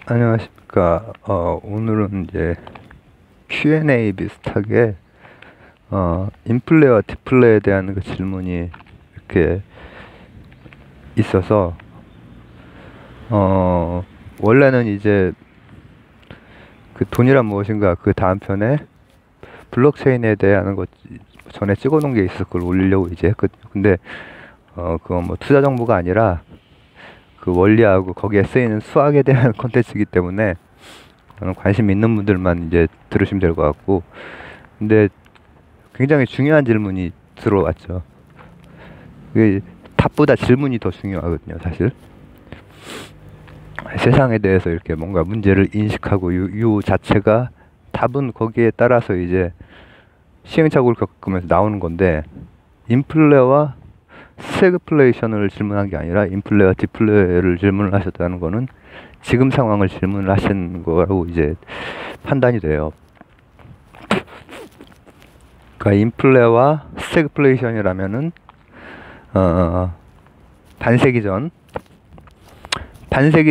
안녕하십니까. 오늘은 이제 Q&A 비슷하게 인플레와 디플레에 대한 그 질문이 이렇게 있어서 원래는 이제 그 돈이란 무엇인가 그 다음 편에 블록체인에 대한 것 전에 찍어놓은 게 있어서 그걸 올리려고 이제 했거든요. 근데 그건 뭐 투자 정보가 아니라 그 원리하고 거기에 쓰이는 수학에 대한 콘텐츠이기 때문에 관심 있는 분들만 이제 들으시면 될 것 같고, 근데 굉장히 중요한 질문이 들어왔죠. 그 답보다 질문이 더 중요하거든요, 사실. 세상에 대해서 이렇게 뭔가 문제를 인식하고 요 자체가 답은 거기에 따라서 이제 시행착오를 겪으면서 나오는 건데, 인플레와 스태그플레이션을 질문한 게 아니라 인플레와 디플레를 질문을 하셨다는 거는 지금 상황을 질문을 하신 거라고 이제 판단이 돼요. 그러니까 인플레와 스태그플레이션이라면은 반세기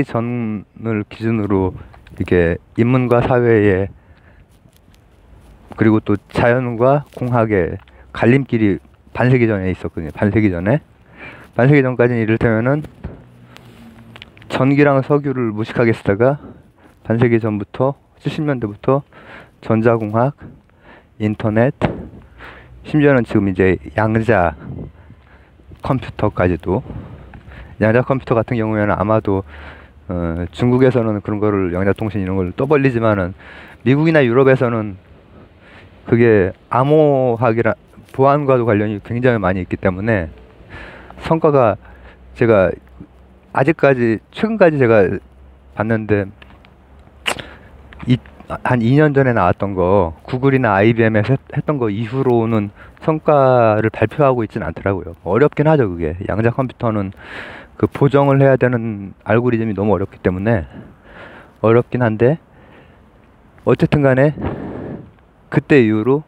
전을 기준으로 이게 인문과 사회에 그리고 또 자연과 공학의 갈림길이 반세기 전에 있었거든요. 반세기 전까지는 이를테면은 전기랑 석유를 무식하게 쓰다가 반세기 전부터 70년대부터 전자공학, 인터넷, 심지어는 지금 이제 양자 컴퓨터까지도, 양자 컴퓨터 같은 경우에는 아마도 중국에서는 그런 거를 양자통신 이런 걸 떠벌리지만은 미국이나 유럽에서는 그게 암호학이라 보안과도 관련이 굉장히 많이 있기 때문에 성과가 제가 최근까지 제가 봤는데 한 2년 전에 나왔던 거 구글이나 IBM에서 했던 거 이후로는 성과를 발표하고 있지는 않더라고요. 어렵긴 하죠. 그게 양자 컴퓨터는 그 보정을 해야 되는 알고리즘이 너무 어렵기 때문에 어렵긴 한데, 어쨌든 간에 그때 이후로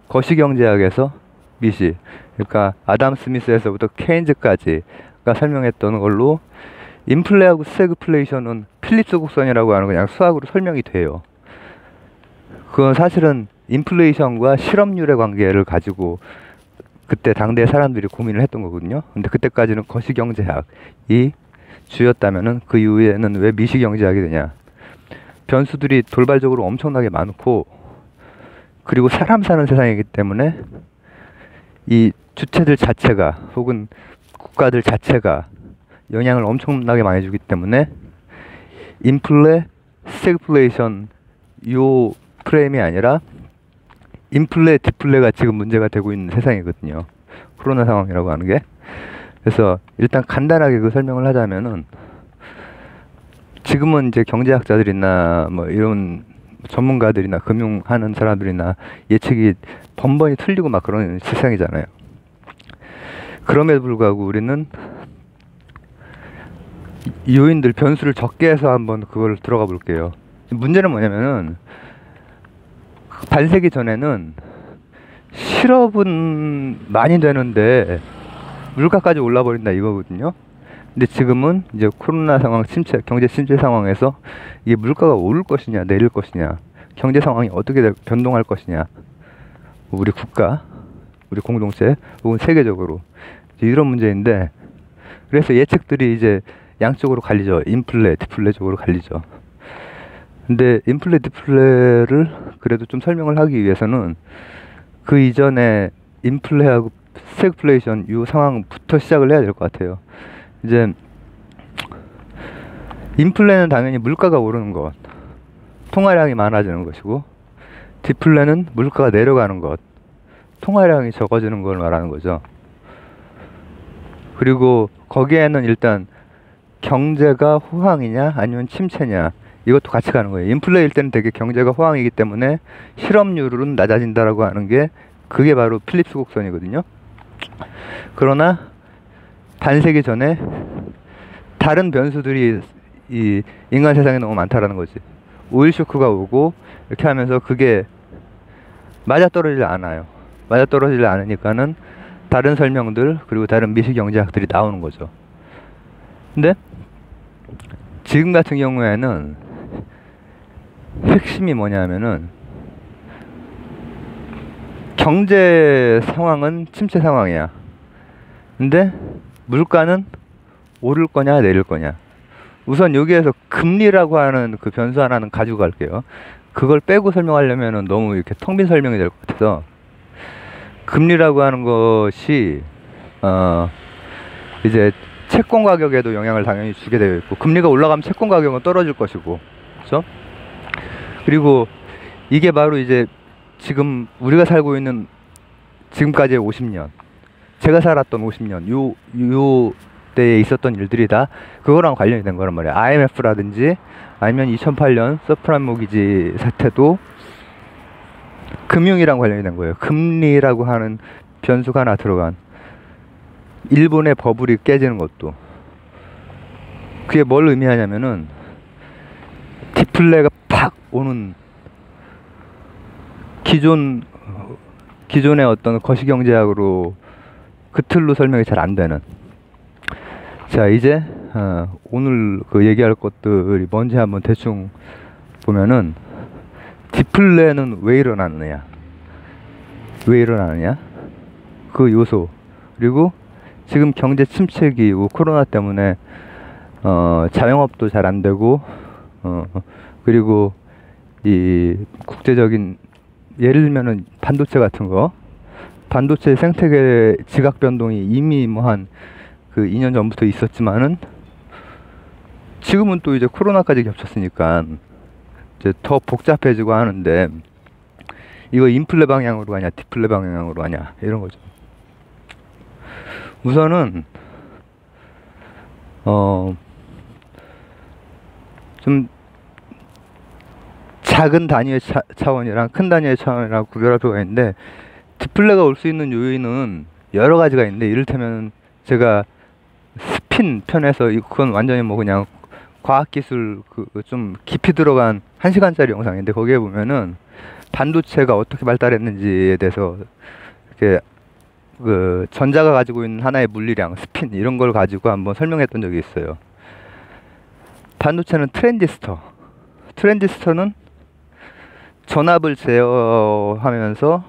거시경제학에서 미시, 그러니까 아담 스미스에서부터 케인즈까지가 설명했던 걸로 인플레하고 스태그플레이션은 필립스 곡선이라고 하는 그냥 수학으로 설명이 돼요. 그건 사실은 인플레이션과 실업률의 관계를 가지고 그때 당대 사람들이 고민을 했던 거거든요. 근데 그때까지는 거시경제학이 주였다면은 그 이후에는 왜 미시경제학이 되냐? 변수들이 돌발적으로 엄청나게 많고, 그리고 사람 사는 세상이기 때문에 이 주체들 자체가 혹은 국가들 자체가 영향을 엄청나게 많이 주기 때문에 인플레, 스태그플레이션 요 프레임이 아니라 인플레, 디플레가 지금 문제가 되고 있는 세상이거든요. 코로나 상황이라고 하는 게. 그래서 일단 간단하게 그 설명을 하자면은, 지금은 이제 경제학자들이나 뭐 이런 전문가들이나 금융하는 사람들이나 예측이 번번이 틀리고 막 그런 세상이잖아요. 그럼에도 불구하고 우리는 요인들, 변수를 적게 해서 한번 그걸 들어가 볼게요. 문제는 뭐냐면은 반세기 전에는 실업은 많이 되는데 물가까지 올라버린다 이거거든요. 근데 지금은 이제 코로나 상황, 경제 침체 상황에서 이게 물가가 오를 것이냐 내릴 것이냐, 경제 상황이 어떻게 변동할 것이냐, 우리 국가, 우리 공동체 혹은 세계적으로 이런 문제인데, 그래서 예측들이 이제 양쪽으로 갈리죠. 인플레, 디플레 쪽으로 갈리죠. 근데 인플레, 디플레를 그래도 좀 설명을 하기 위해서는 그 이전에 인플레하고 스태그플레이션 이 상황부터 시작을 해야 될 것 같아요. 이제 인플레는 당연히 물가가 오르는 것, 통화량이 많아지는 것이고, 디플레는 물가가 내려가는 것, 통화량이 적어지는 걸 말하는 거죠. 그리고 거기에는 일단 경제가 호황이냐 아니면 침체냐 이것도 같이 가는 거예요. 인플레일 때는 되게 경제가 호황이기 때문에 실업률은 낮아진다라고 하는 게 그게 바로 필립스 곡선이거든요. 그러나 반세기 전에 다른 변수들이 이 인간 세상에 너무 많다라는 거지. 오일 쇼크가 오고 이렇게 하면서 그게 맞아떨어지지 않아요. 맞아떨어지지 않으니까는 다른 설명들 그리고 다른 미시경제학들이 나오는 거죠. 근데 지금 같은 경우에는 핵심이 뭐냐면은 경제 상황은 침체 상황이야. 근데 물가는 오를 거냐 내릴 거냐. 우선 여기에서 금리라고 하는 그 변수 하나는 가지고 갈게요. 그걸 빼고 설명하려면은 너무 이렇게 텅 빈 설명이 될 것 같아서, 금리라고 하는 것이 이제 채권 가격에도 영향을 당연히 주게 되어 있고, 금리가 올라가면 채권 가격은 떨어질 것이고, 그렇죠? 그리고 이게 바로 이제 지금 우리가 살고 있는 지금까지의 50년, 제가 살았던 50년 요 때에 있었던 일들이 다 그거랑 관련이 된 거란 말이야. IMF라든지 아니면 2008년 서프라임 모기지 사태도 금융이랑 관련이 된 거예요. 금리라고 하는 변수가 하나 들어간, 일본의 버블이 깨지는 것도. 그게 뭘 의미하냐면은 디플레가 팍 오는, 기존의 어떤 거시경제학으로 그 틀로 설명이 잘 안 되는. 자, 이제 오늘 그 얘기할 것들이 뭔지 한번 대충 보면은, 디플레는 왜 일어나느냐, 그 요소, 그리고 지금 경제 침체기이고 코로나 때문에 자영업도 잘 안 되고, 그리고 이 국제적인, 예를 들면은 반도체 같은 거, 반도체 생태계 지각 변동이 이미 뭐 한 그 2년 전부터 있었지만은 지금은 또 이제 코로나까지 겹쳤으니까 이제 더 복잡해지고 하는데, 이거 인플레 방향으로 가냐 디플레 방향으로 가냐 이런 거죠. 우선은 좀 작은 단위의 차원이랑 큰 단위의 차원이랑 구별할 필요가 있는데, 디플레가 올 수 있는 요인은 여러 가지가 있는데, 이를테면 제가 스핀 편에서, 그건 완전히 뭐 그냥 과학기술 그 좀 깊이 들어간 1시간짜리 영상인데, 거기에 보면은 반도체가 어떻게 발달했는지에 대해서 이렇게 그 전자가 가지고 있는 하나의 물리량, 스핀, 이런 걸 가지고 한번 설명했던 적이 있어요. 반도체는 트랜지스터는 전압을 제어하면서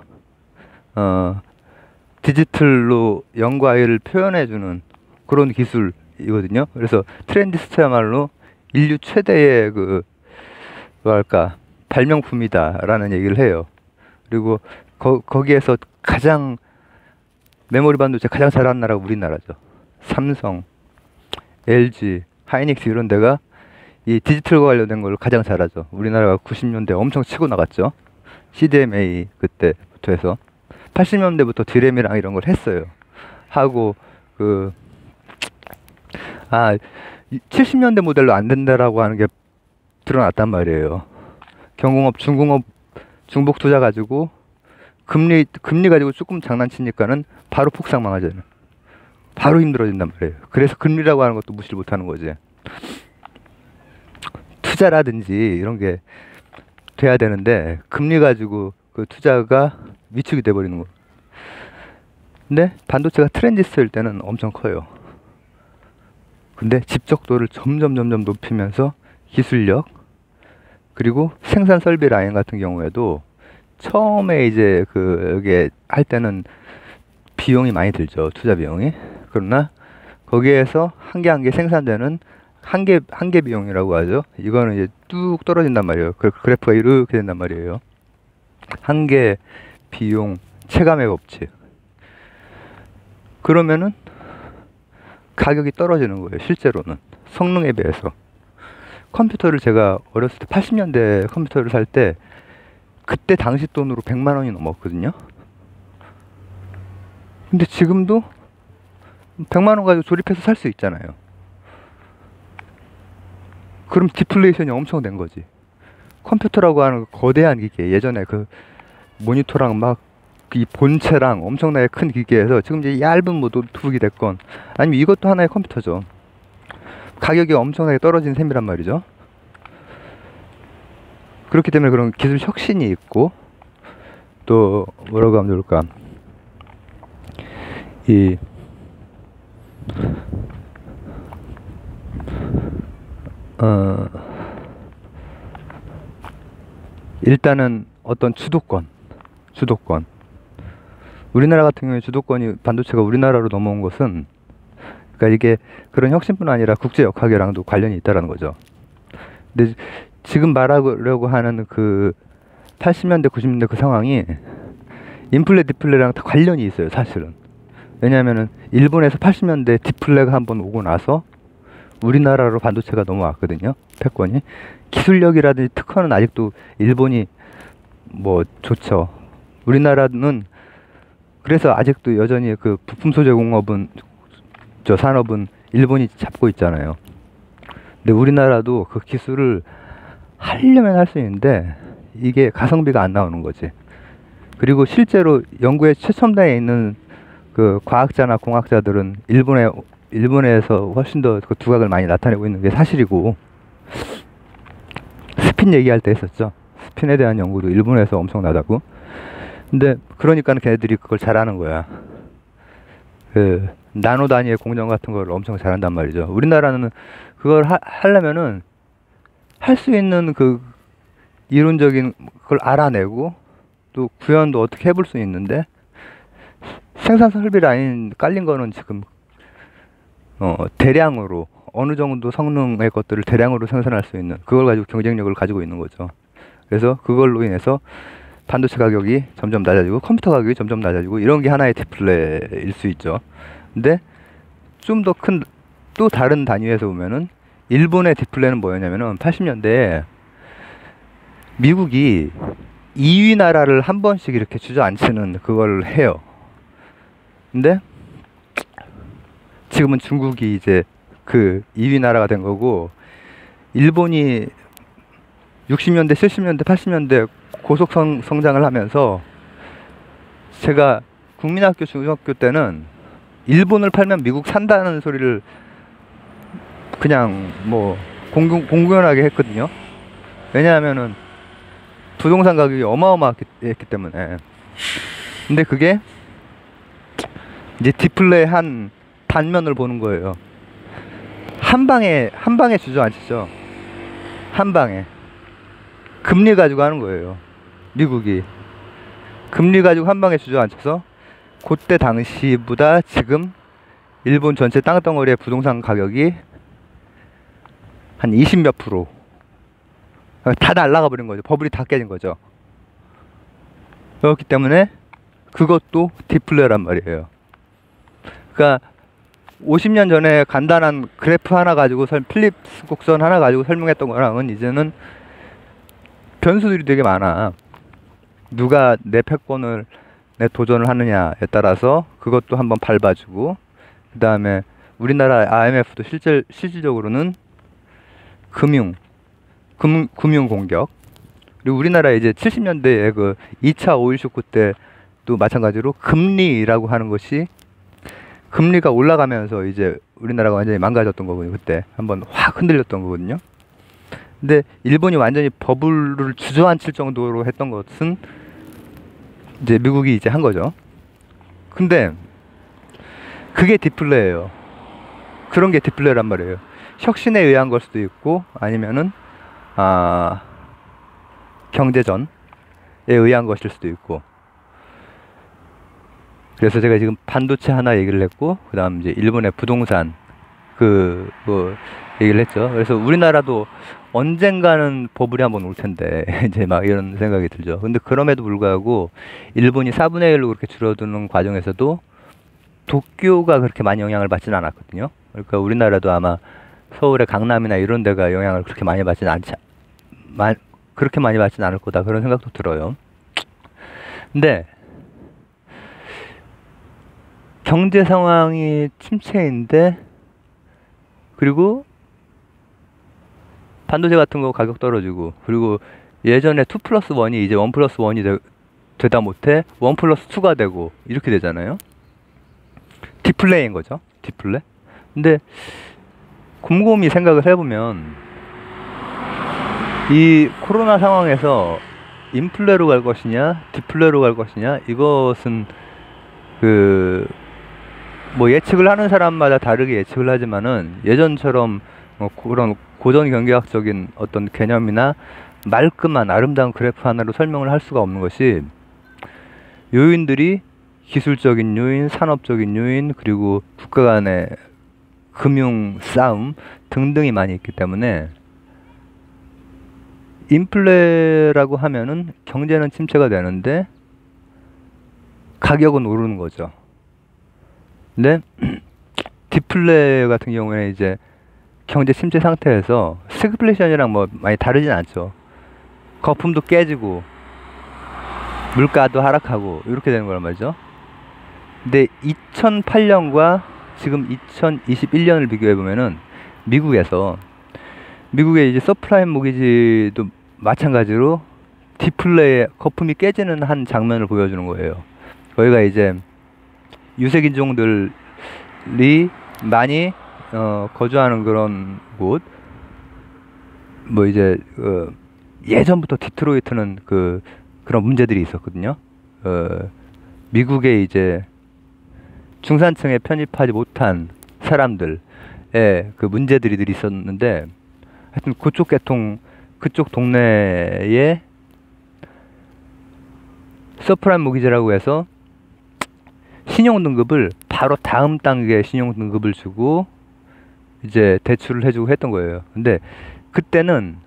디지털로 0과 1을 표현해주는 그런 기술이거든요. 그래서 트랜지스터야말로 인류 최대의 그 뭐랄까 발명품이다라는 얘기를 해요. 그리고 거기에서 가장 메모리 반도체 가장 잘하는 나라가 우리나라죠. 삼성, LG, 하이닉스 이런 데가 이 디지털과 관련된 걸 가장 잘하죠. 우리나라가 90년대 엄청 치고 나갔죠. CDMA 그때부터 해서 80년대부터 디램이랑 이런 걸 했어요. 하고 70년대 모델로 안 된다라고 하는 게 드러났단 말이에요. 경공업, 중공업, 중복 투자 가지고 금리 가지고 조금 장난치니까는 바로 폭삭 망하잖아요. 바로 힘들어진단 말이에요. 그래서 금리라고 하는 것도 무시를 못하는 거지. 투자라든지 이런 게 돼야 되는데, 금리 가지고 그 투자가 위축이 돼버리는 거. 근데 반도체가 트랜지스터일 때는 엄청 커요. 근데 집적도를 점점 높이면서 기술력, 그리고 생산 설비 라인 같은 경우에도 처음에 이제 여게 할 때는 비용이 많이 들죠. 투자 비용이. 그러나 거기에서 한 개 생산되는 한 개 비용이라고 하죠. 이거는 이제 뚝 떨어진단 말이에요. 그래프가 이렇게 된단 말이에요. 한 개 비용 체감의 법칙. 그러면은 가격이 떨어지는 거예요. 실제로는 성능에 비해서. 컴퓨터를 제가 어렸을 때 80년대 컴퓨터를 살 때 그때 당시 돈으로 100만 원이 넘었거든요. 근데 지금도 100만 원 가지고 조립해서 살 수 있잖아요. 그럼 디플레이션이 엄청 된 거지. 컴퓨터라고 하는 거대한 기계, 예전에 그 모니터랑 막 이 본체랑 엄청나게 큰 기계에서 지금 이제 얇은 뭐 노트북이 됐건, 아니면 이것도 하나의 컴퓨터죠. 가격이 엄청나게 떨어진 셈이란 말이죠. 그렇기 때문에 그런 기술 혁신이 있고, 또 뭐라고 하면 좋을까, 일단은 어떤 주도권. 우리나라 같은 경우에 주도권이 반도체가 우리나라로 넘어온 것은 그러니까 이게 그런 혁신뿐 아니라 국제 역학이랑도 관련이 있다라는 거죠. 근데 지금 말하려고 하는 그 80년대, 90년대 그 상황이 인플레, 디플레랑 다 관련이 있어요, 사실은. 왜냐하면은 일본에서 80년대 디플레가 한번 오고 나서 우리나라로 반도체가 넘어왔거든요, 패권이. 기술력이라든지 특허는 아직도 일본이 뭐 좋죠. 우리나라는 그래서 아직도 여전히 그 부품 소재 공업은 저 산업은 일본이 잡고 있잖아요. 근데 우리나라도 그 기술을 하려면 할 수 있는데 이게 가성비가 안 나오는 거지. 그리고 실제로 연구에 최첨단에 있는 그 과학자나 공학자들은 일본에서 훨씬 더 그 두각을 많이 나타내고 있는 게 사실이고, 스핀 얘기할 때 했었죠. 스핀에 대한 연구도 일본에서 엄청나다고. 근데 그러니까 걔네들이 그걸 잘하는 거야. 그 나노 단위의 공정 같은 걸 엄청 잘한단 말이죠. 우리나라는 그걸 하려면은 할 수 있는 그 이론적인 걸 알아내고 또 구현도 어떻게 해볼 수 있는데, 생산 설비 라인 깔린 거는 지금 대량으로 어느 정도 성능의 것들을 대량으로 생산할 수 있는, 그걸 가지고 경쟁력을 가지고 있는 거죠. 그래서 그걸로 인해서 반도체 가격이 점점 낮아지고 컴퓨터 가격이 점점 낮아지고 이런 게 하나의 디플레일 수 있죠. 근데 좀 더 큰 또 다른 단위에서 보면은 일본의 디플레는 뭐였냐면은 80년대에 미국이 2위 나라를 한 번씩 이렇게 주저앉히는 그걸 해요. 근데 지금은 중국이 이제 그 2위 나라가 된 거고, 일본이 60년대, 70년대, 80년대 고속 성장을 하면서, 제가 국민학교, 중학교 때는 일본을 팔면 미국 산다는 소리를 그냥 뭐 공공연하게 했거든요. 왜냐하면은 부동산 가격이 어마어마했기 때문에. 근데 그게 이제 디플레한 단면을 보는 거예요. 한 방에 주저앉히죠. 한 방에. 금리 가지고 하는 거예요. 미국이. 금리 가지고 한 방에 주저앉혀서 그때 당시보다 지금 일본 전체 땅덩어리의 부동산 가격이 한 20몇 프로 다 날아가 버린 거죠. 버블이 다 깨진 거죠. 그렇기 때문에 그것도 디플레란 말이에요. 그러니까 50년 전에 간단한 그래프 하나 가지고 필립스 곡선 하나 가지고 설명했던 거랑은 이제는 변수들이 되게 많아. 누가 내 패권을 내 도전을 하느냐에 따라서 그것도 한번 밟아주고, 그 다음에 우리나라 IMF도 실질적으로는 금융 공격, 그리고 우리나라 이제 70년대에 그 2차 오일 쇼크 때도 마찬가지로 금리라고 하는 것이, 금리가 올라가면서 이제 우리나라가 완전히 망가졌던 거거든요. 그때 한번 확 흔들렸던 거거든요. 근데 일본이 완전히 버블을 주저앉힐 정도로 했던 것은 이제 미국이 이제 한 거죠. 근데 그게 디플레예요. 그런 게 디플레란 말이에요. 혁신에 의한 걸 수도 있고, 아니면은 경제전에 의한 것일 수도 있고. 그래서 제가 지금 반도체 하나 얘기를 했고, 그 다음 이제 일본의 부동산 뭐 얘기를 했죠. 그래서 우리나라도 언젠가는 버블이 한번 올 텐데 이제 막 이런 생각이 들죠. 근데 그럼에도 불구하고 일본이 4분의 1로 그렇게 줄어드는 과정에서도 도쿄가 그렇게 많이 영향을 받지는 않았거든요. 그러니까 우리나라도 아마 서울의 강남이나 이런 데가 영향을 그렇게 많이 받지는 그렇게 많이 받지는 않을 거다, 그런 생각도 들어요. 근데 경제 상황이 침체인데, 그리고 반도체 같은 거 가격 떨어지고, 그리고 예전에 2+1이 이제 1+1이 되다 못해 1+2가 되고 이렇게 되잖아요. 디플레인 거죠. 디플레. 근데 곰곰이 생각을 해보면 이 코로나 상황에서 인플레로 갈 것이냐 디플레로 갈 것이냐, 이것은 뭐 예측을 하는 사람마다 다르게 예측을 하지만은, 예전처럼 그런 고전 경제학적인 어떤 개념이나 말끔한 아름다운 그래프 하나로 설명을 할 수가 없는 것이 요인들이 기술적인 요인, 산업적인 요인, 그리고 국가 간의 금융 싸움 등등이 많이 있기 때문에 인플레라고 하면은 경제는 침체가 되는데 가격은 오르는 거죠. 근데 디플레 같은 경우에 이제 경제 침체 상태에서 스태그플레이션이랑 뭐 많이 다르진 않죠. 거품도 깨지고 물가도 하락하고 이렇게 되는 거란 말이죠. 근데 2008년과 지금 2021년을 비교해 보면은 미국의 이제 서프라임 모기지도 마찬가지로 디플레의 거품이 깨지는 한 장면을 보여주는 거예요. 거기가 이제 유색인종들이 많이 거주하는 그런 곳, 뭐 이제 예전부터 디트로이트는 그런 문제들이 있었거든요. 미국의 이제 중산층에 편입하지 못한 사람들의 그 문제들이 늘 있었는데, 하여튼 그쪽 동네에 서프라임 모기지라고 해서 신용등급을 바로 다음 단계 신용등급을 주고 이제 대출을 해주고 했던 거예요. 근데 그때는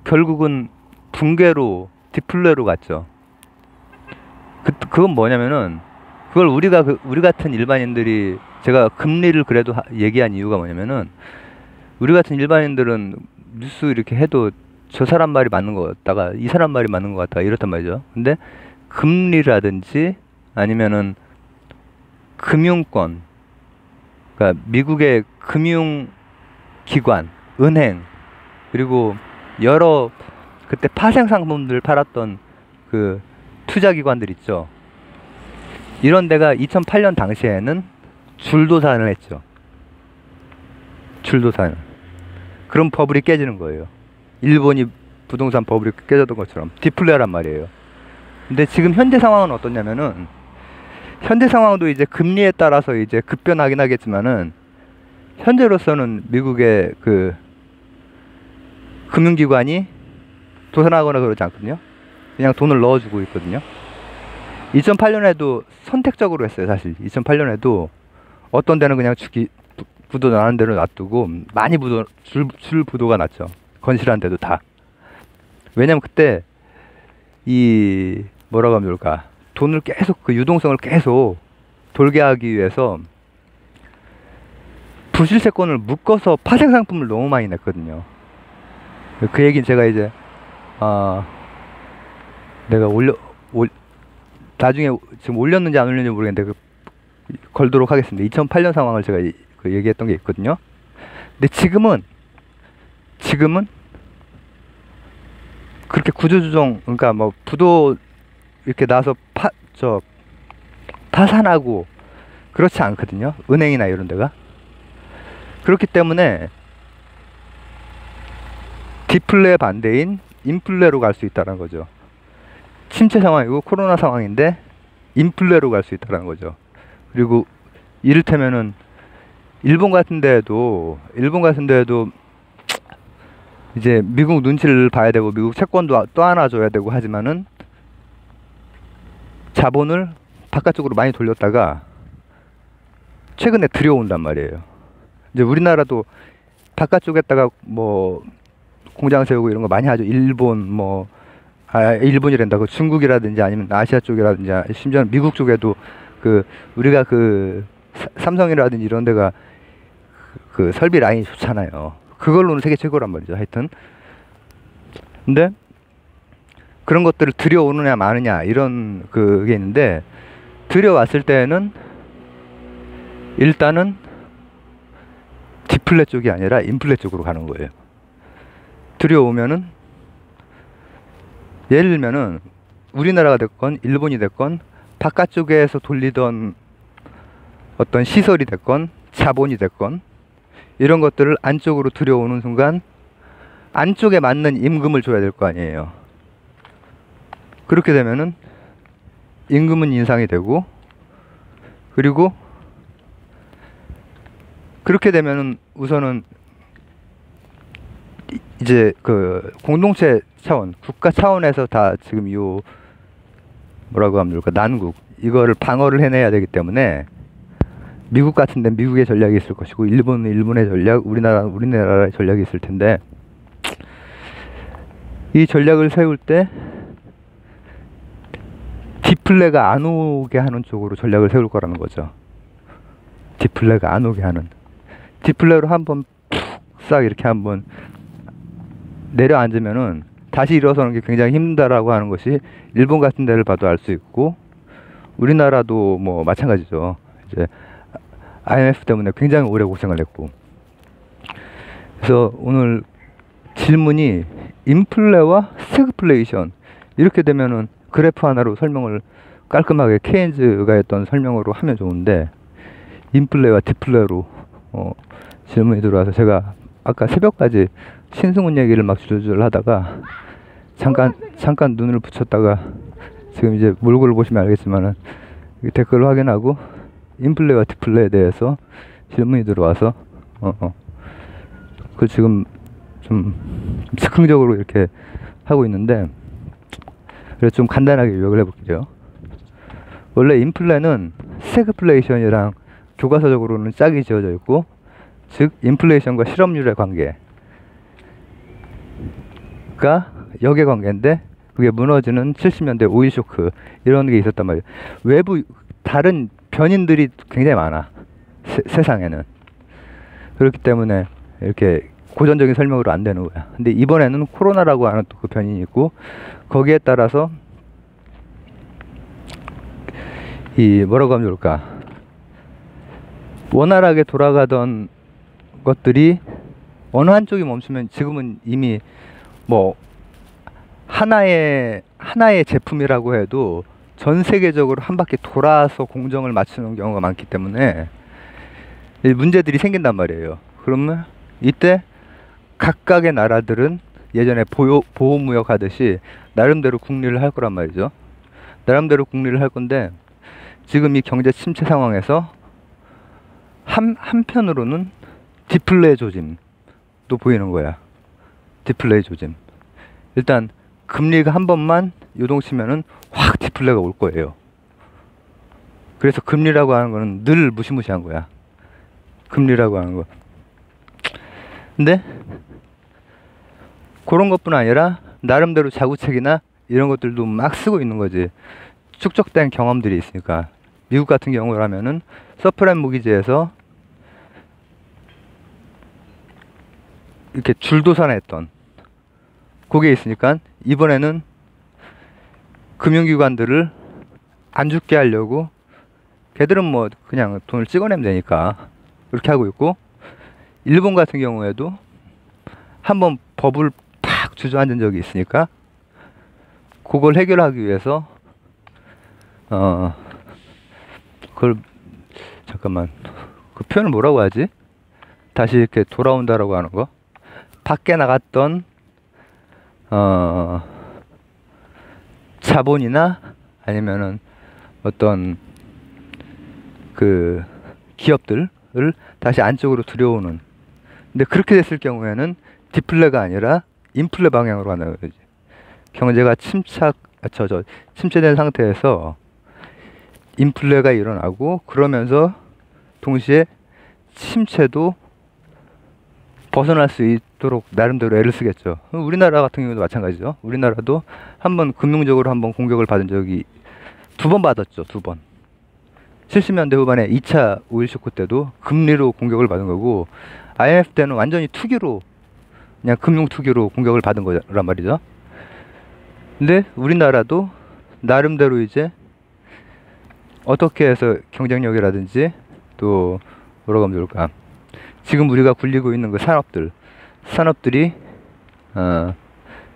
결국은 붕괴로 디플레로 갔죠. 그건 뭐냐면은 그걸 우리 같은 일반인들이, 제가 금리를 그래도 얘기한 이유가 뭐냐면은 우리 같은 일반인들은 뉴스 이렇게 해도 저 사람 말이 맞는 것 같다가 이 사람 말이 맞는 것 같다가 이렇단 말이죠. 근데 금리라든지 아니면은 금융권, 그러니까 미국의 금융기관, 은행, 그리고 여러 그때 파생 상품들 팔았던 그 투자기관들 있죠. 이런 데가 2008년 당시에는 줄도산을 했죠. 줄도산. 그럼 버블이 깨지는 거예요. 일본이 부동산 버블이 깨졌던 것처럼 디플레란 말이에요. 근데 지금 현재 상황은 어떠냐면은, 현재 상황도 이제 금리에 따라서 이제 급변하긴 하겠지만은 현재로서는 미국의 그 금융기관이 도산하거나 그러지 않거든요. 그냥 돈을 넣어주고 있거든요. 2008년에도 선택적으로 했어요. 사실 2008년에도 어떤 데는 그냥 부도 나는 데로 놔두고 많이 줄 부도가 났죠. 건실한 데도 다. 왜냐면 그때 이 뭐라고 하면 좋을까, 돈을 계속 그 유동성을 계속 돌게 하기 위해서 부실채권을 묶어서 파생 상품을 너무 많이 냈거든요. 그 얘기는 제가 이제 내가 나중에 지금 올렸는지 안 올렸는지 모르겠는데 걸도록 하겠습니다. 2008년 상황을 제가 얘기했던 게 있거든요. 근데 지금은 그렇게 구조조정, 그러니까 뭐 부도 이렇게 나서 파산하고 그렇지 않거든요. 은행이나 이런 데가. 그렇기 때문에 디플레 반대인 인플레로 갈 수 있다는 거죠. 침체 상황이고 코로나 상황인데 인플레로 갈 수 있다는 거죠. 그리고 이를테면은 일본 같은 데에도 이제 미국 눈치를 봐야 되고 미국 채권도 또 하나 줘야 되고 하지만은 자본을 바깥쪽으로 많이 돌렸다가 최근에 들여온단 말이에요. 이제 우리나라도 바깥쪽에다가 뭐 공장 세우고 이런 거 많이 하죠. 일본이란다. 그 중국이라든지 아니면 아시아 쪽이라든지 심지어 미국 쪽에도 우리가 삼성이라든지 이런 데가 그 설비 라인이 좋잖아요. 그걸로는 세계 최고란 말이죠. 하여튼. 근데 그런 것들을 들여오느냐 마느냐 이런 그게 있는데, 들여왔을 때는 일단은 디플레 쪽이 아니라 인플레 쪽으로 가는 거예요. 들여오면은 예를 들면은 우리나라가 됐건 일본이 됐건 바깥쪽에서 돌리던 어떤 시설이 됐건 자본이 됐건 이런 것들을 안쪽으로 들여오는 순간 안쪽에 맞는 임금을 줘야 될 거 아니에요. 그렇게 되면은 임금은 인상이 되고, 그리고 그렇게 되면은 우선은 이제 그 공동체 차원, 국가 차원에서 다 지금 요 뭐라고 하면 좋을까, 난국 이거를 방어를 해내야 되기 때문에 미국 같은 데는 미국의 전략이 있을 것이고, 일본은 일본의 전략, 우리나라는 우리나라의 전략이 있을 텐데, 이 전략을 세울 때 디플레가 안 오게 하는 쪽으로 전략을 세울 거라는 거죠. 디플레가 안 오게 하는, 디플레로 한번 푹 싹 이렇게 한번 내려앉으면은 다시 일어서는 게 굉장히 힘들다라고 하는 것이 일본 같은 데를 봐도 알 수 있고, 우리나라도 뭐 마찬가지죠. 이제 IMF 때문에 굉장히 오래 고생을 했고. 그래서 오늘 질문이 인플레와 스태그플레이션, 이렇게 되면은 그래프 하나로 설명을 깔끔하게 케인즈가 했던 설명으로 하면 좋은데, 인플레와 디플레로 질문이 들어와서 제가 아까 새벽까지 신승훈 얘기를 막 줄줄 하다가 잠깐 눈을 붙였다가 지금 이제 몰골을 보시면 알겠지만은 댓글을 확인하고 인플레와 디플레에 대해서 질문이 들어와서 그걸 지금 좀 즉흥적으로 이렇게 하고 있는데, 그래서 좀 간단하게 요약을 해볼게요. 원래 인플레는 스태그플레이션이랑 교과서적으로는 짝이 지어져 있고, 즉 인플레이션과 실업률의 관계가 역의 관계인데, 그게 무너지는 70년대 오일 쇼크 이런 게 있었단 말이에요. 외부 다른 변인들이 굉장히 많아, 세상에는. 그렇기 때문에 이렇게 고전적인 설명으로 안 되는 거야. 근데 이번에는 코로나라고 하는 또 그 변인이 있고, 거기에 따라서 이 뭐라고 하면 좋을까, 원활하게 돌아가던 것들이 어느 한쪽이 멈추면 지금은 이미 뭐 하나의 제품이라고 해도 전 세계적으로 한 바퀴 돌아서 공정을 맞추는 경우가 많기 때문에 문제들이 생긴단 말이에요. 그러면 이때 각각의 나라들은 예전에 보호무역 하듯이 나름대로 국리를 할 거란 말이죠. 나름대로 국리를 할 건데, 지금 이 경제 침체 상황에서 한편으로는 디플레 조짐도 보이는 거야. 디플레 조짐. 일단 금리가 한 번만 요동치면은 확 디플레가 올 거예요. 그래서 금리라고 하는 거는 늘 무시무시한 거야. 금리라고 하는 거. 근데 그런 것뿐 아니라 나름대로 자구책이나 이런 것들도 막 쓰고 있는 거지. 축적된 경험들이 있으니까. 미국 같은 경우라면은 서프라임 모기지에서 이렇게 줄도산했던 그게 있으니까, 이번에는 금융기관들을 안 죽게 하려고 걔들은 뭐 그냥 돈을 찍어내면 되니까 그렇게 하고 있고, 일본 같은 경우에도 한번 버블 팍 주저앉은 적이 있으니까 그걸 해결하기 위해서 그걸 잠깐만, 그 표현을 뭐라고 하지? 다시 이렇게 돌아온다라고 하는 거, 밖에 나갔던 자본이나 아니면은 어떤 그 기업들을 다시 안쪽으로 들여오는. 근데 그렇게 됐을 경우에는 디플레가 아니라 인플레 방향으로 가는 거지. 경제가 침체된 상태에서 인플레가 일어나고, 그러면서 동시에 침체도 벗어날 수 있도록 나름대로 애를 쓰겠죠. 우리나라 같은 경우도 마찬가지죠. 우리나라도 한번 금융적으로 한번 공격을 받은 적이 2번 받았죠. 2번. 70년대 후반에 2차 오일 쇼크 때도 금리로 공격을 받은 거고, IMF 때는 완전히 투기로, 그냥 금융 투기로 공격을 받은 거란 말이죠. 근데 우리나라도 나름대로 이제 어떻게 해서 경쟁력이라든지 또 뭐라고 하면 좋을까, 지금 우리가 굴리고 있는 그 산업들이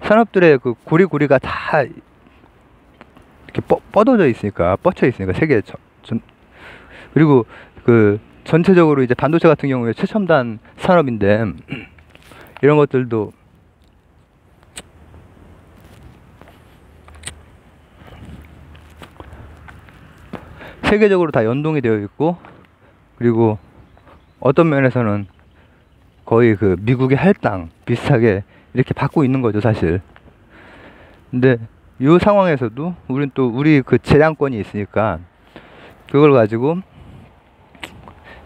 산업들의 그 고리고리가 다 이렇게 뻗어져 있으니까, 뻗쳐 있으니까 세계 그리고 그 전체적으로 이제 반도체 같은 경우에 최첨단 산업인데, 이런 것들도 세계적으로 다 연동이 되어 있고, 그리고 어떤 면에서는 거의 그 미국의 할당 비슷하게 이렇게 받고 있는 거죠, 사실. 근데 이 상황에서도 우리 그 재량권이 있으니까 그걸 가지고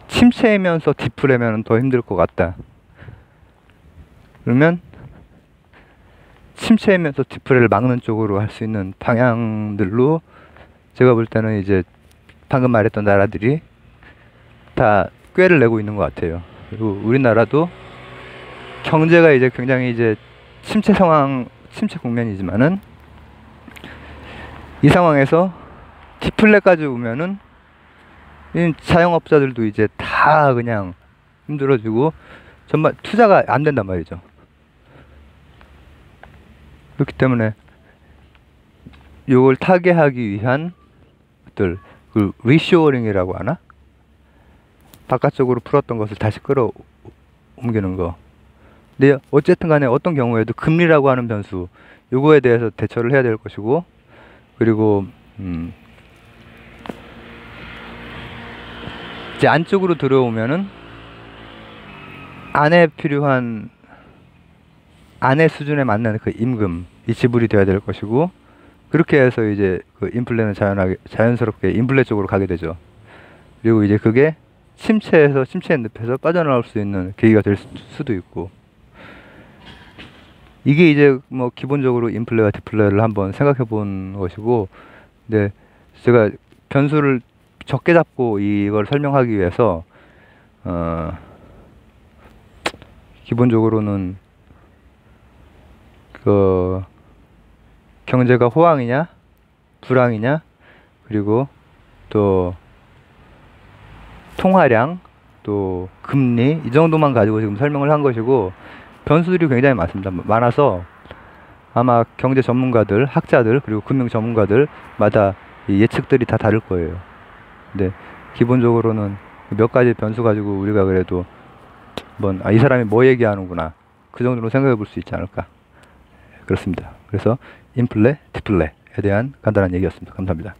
침체이면서 디플레면 더 힘들 것 같다. 그러면 침체이면서 디플레를 막는 쪽으로 할 수 있는 방향들로 제가 볼 때는 이제 방금 말했던 나라들이 다 꾀를 내고 있는 것 같아요. 그리고 우리나라도 경제가 이제 굉장히 이제 침체 국면이지만은 이 상황에서 디플레까지 오면은 이 자영업자들도 이제 다 그냥 힘들어지고 정말 투자가 안 된단 말이죠. 그렇기 때문에 요걸 타개하기 위한 그 리쇼어링이라고 하나? 바깥쪽으로 풀었던 것을 다시 끌어옮기는 거. 근데 어쨌든 간에 어떤 경우에도 금리라고 하는 변수, 요거에 대해서 대처를 해야 될 것이고, 그리고 이제 안쪽으로 들어오면은 안에 필요한 안의 수준에 맞는 그 임금이 지불이 돼야 될 것이고, 그렇게 해서 이제 그 인플레는 자연스럽게 인플레 쪽으로 가게 되죠. 그리고 이제 그게 침체의 늪에서 빠져나올 수 있는 계기가 될 수도 있고, 이게 이제 뭐 기본적으로 인플레와 디플레를 한번 생각해 본 것이고, 근데 제가 변수를 적게 잡고 이걸 설명하기 위해서 기본적으로는 그 경제가 호황이냐 불황이냐, 그리고 또 통화량, 또 금리, 이 정도만 가지고 지금 설명을 한 것이고, 변수들이 굉장히 많아서 아마 경제 전문가들, 학자들, 그리고 금융 전문가들마다 이 예측들이 다 다를 거예요. 근데 기본적으로는 몇 가지 변수 가지고 우리가 그래도 이 사람이 뭐 얘기하는구나, 그 정도로 생각해 볼 수 있지 않을까. 그렇습니다. 그래서 인플레, 디플레에 대한 간단한 얘기였습니다. 감사합니다.